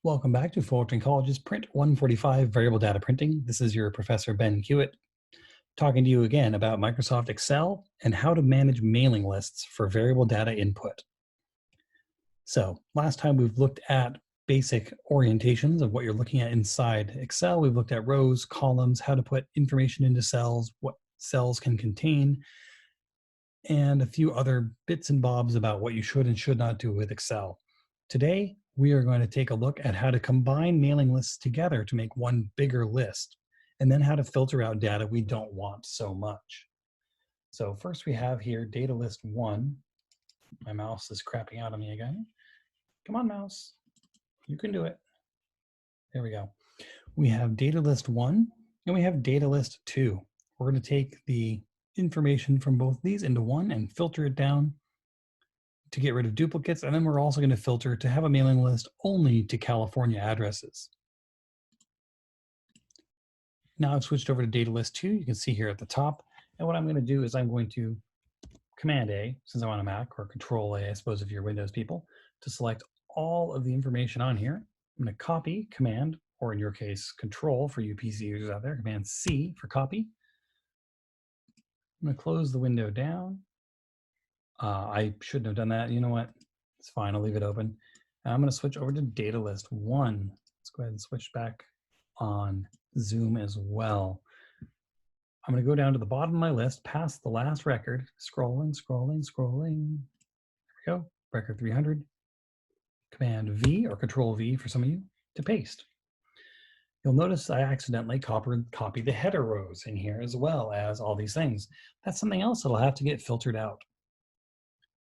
Welcome back to Fullerton College's Print 145 Variable Data Printing. This is your Professor Ben Hewitt talking to you again about Microsoft Excel and how to manage mailing lists for variable data input. So last time we've looked at basic orientations of what you're looking at inside Excel. We've looked at rows, columns, how to put information into cells, what cells can contain, and a few other bits and bobs about what you should and should not do with Excel. Today, we are going to take a look at how to combine mailing lists together to make one bigger list, and then how to filter out data we don't want so much. So first we have here data list 1. My mouse is crapping out on me again. Come on, mouse. You can do it. There we go. We have data list 1 and we have data list 2. We're going to take the information from both these into one and filter it down to get rid of duplicates, and then we're also going to filter to have a mailing list only to California addresses. Now I've switched over to data list 2. You can see here at the top, and what I'm going to do is I'm going to Command A, since I'm on a Mac, or Control A, I suppose if you're Windows people, to select all of the information on here. I'm going to copy, Command, or in your case, Control for you PC users out there, Command C for copy. I'm going to close the window down. I shouldn't have done that. You know what? It's fine. I'll leave it open. I'm going to switch over to data list 1. Let's go ahead and switch back on Zoom as well. I'm going to go down to the bottom of my list, past the last record, scrolling. There we go. Record 300. Command V or Control V for some of you to paste. You'll notice I accidentally copied the header rows in here as well as all these things. That's something else that'll have to get filtered out.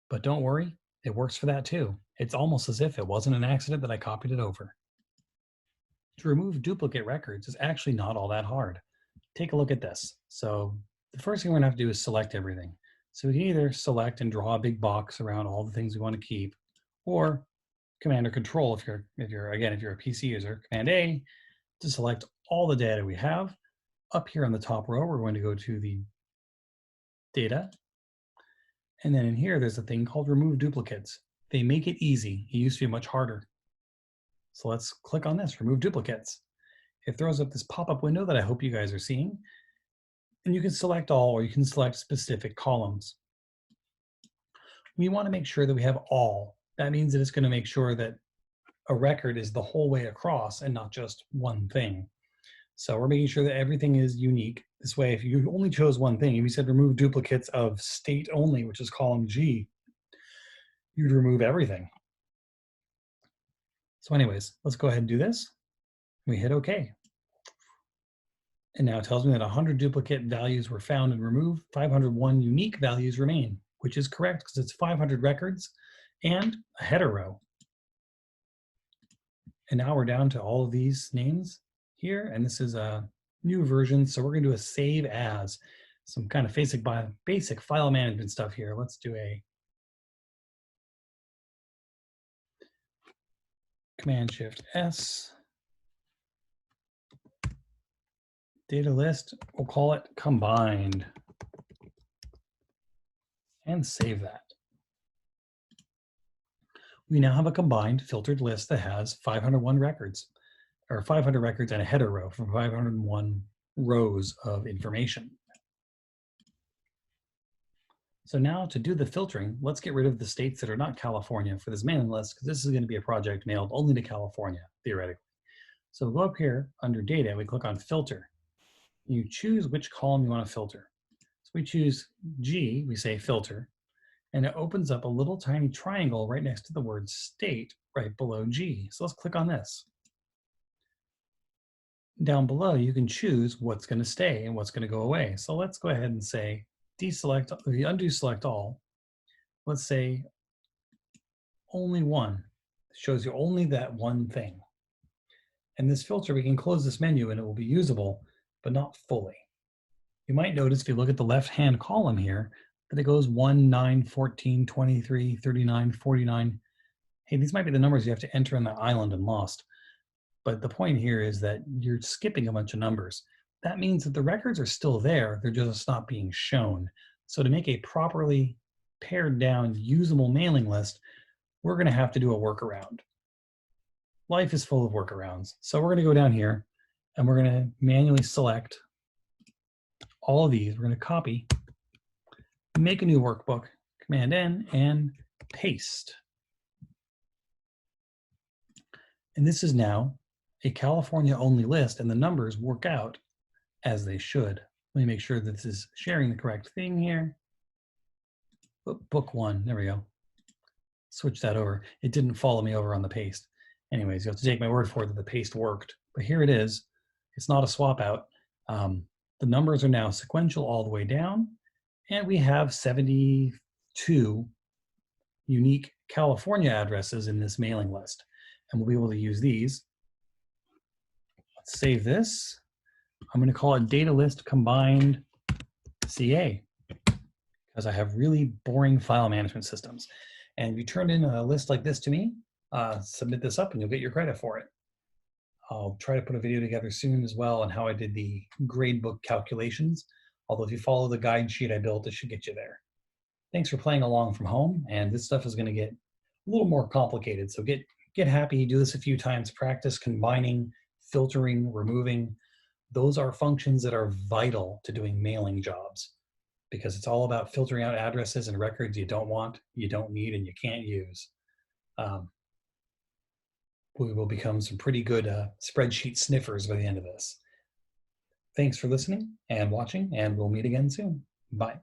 But don't worry, it works for that too. It's almost as if it wasn't an accident that I copied it over. To remove duplicate records is actually not all that hard. Take a look at this. So the first thing we're gonna have to do is select everything. So we can either select and draw a big box around all the things we want to keep, or Command or Control if you're a PC user, Command A to select all the data we have. Up here on the top row, we're going to go to the data. And then in here, there's a thing called remove duplicates. They make it easy. It used to be much harder. So let's click on this, remove duplicates. It throws up this pop-up window that I hope you guys are seeing. And you can select all, or you can select specific columns. We want to make sure that we have all. That means that it's going to make sure that a record is the whole way across and not just one thing. So we're making sure that everything is unique. This way, if you only chose one thing, if you said remove duplicates of state only, which is column G, you'd remove everything. So anyways, let's go ahead and do this. We hit OK. And now it tells me that 100 duplicate values were found and removed, 501 unique values remain, which is correct because it's 500 records and a header row. And now we're down to all of these names here, and this is a new version, so we're going to do a save as, some kind of basic file management stuff here. Let's do a Command-Shift-S, data list, we'll call it combined, and save that. We now have a combined filtered list that has 501 records, or 500 records and a header row for 501 rows of information. So now to do the filtering, let's get rid of the states that are not California for this mailing list, because this is going to be a project mailed only to California, theoretically. So we'll go up here under data, we click on filter. You choose which column you want to filter. So we choose G, we say filter, and it opens up a little tiny triangle right next to the word state right below G. So let's click on this. Down below, you can choose what's going to stay and what's going to go away. So let's go ahead and say deselect, undo select all. Let's say only one. It shows you only that one thing. And this filter, we can close this menu and it will be usable, but not fully. You might notice if you look at the left-hand column here, that it goes 1, 9, 14, 23, 39, 49. Hey, these might be the numbers you have to enter on the island in Lost. But the point here is that you're skipping a bunch of numbers. That means that the records are still there, they're just not being shown. So to make a properly pared down, usable mailing list, we're gonna have to do a workaround. life is full of workarounds. So we're going to go down here and we're going to manually select all of these. We're going to copy, make a new workbook, Command N, and paste. And this is now a California only list, and the numbers work out as they should. Let me make sure that this is sharing the correct thing here. Book 1, there we go. Switch that over. It didn't follow me over on the paste. Anyways, you have to take my word for it that the paste worked. But here it is. It's not a swap out. The numbers are now sequential all the way down, and we have 72 unique California addresses in this mailing list. And we'll be able to use these. Let's save this. I'm going to call it Data List Combined CA because I have really boring file management systems. And if you turn in a list like this to me, submit this up and you'll get your credit for it. I'll try to put a video together soon as well on how I did the gradebook calculations. Although if you follow the guide sheet I built, it should get you there. Thanks for playing along from home. And this stuff is going to get a little more complicated. So get happy, do this a few times, practice combining, filtering, removing. Those are functions that are vital to doing mailing jobs because it's all about filtering out addresses and records you don't want, you don't need, and you can't use. We will become some pretty good spreadsheet sniffers by the end of this. Thanks for listening and watching, and we'll meet again soon. Bye.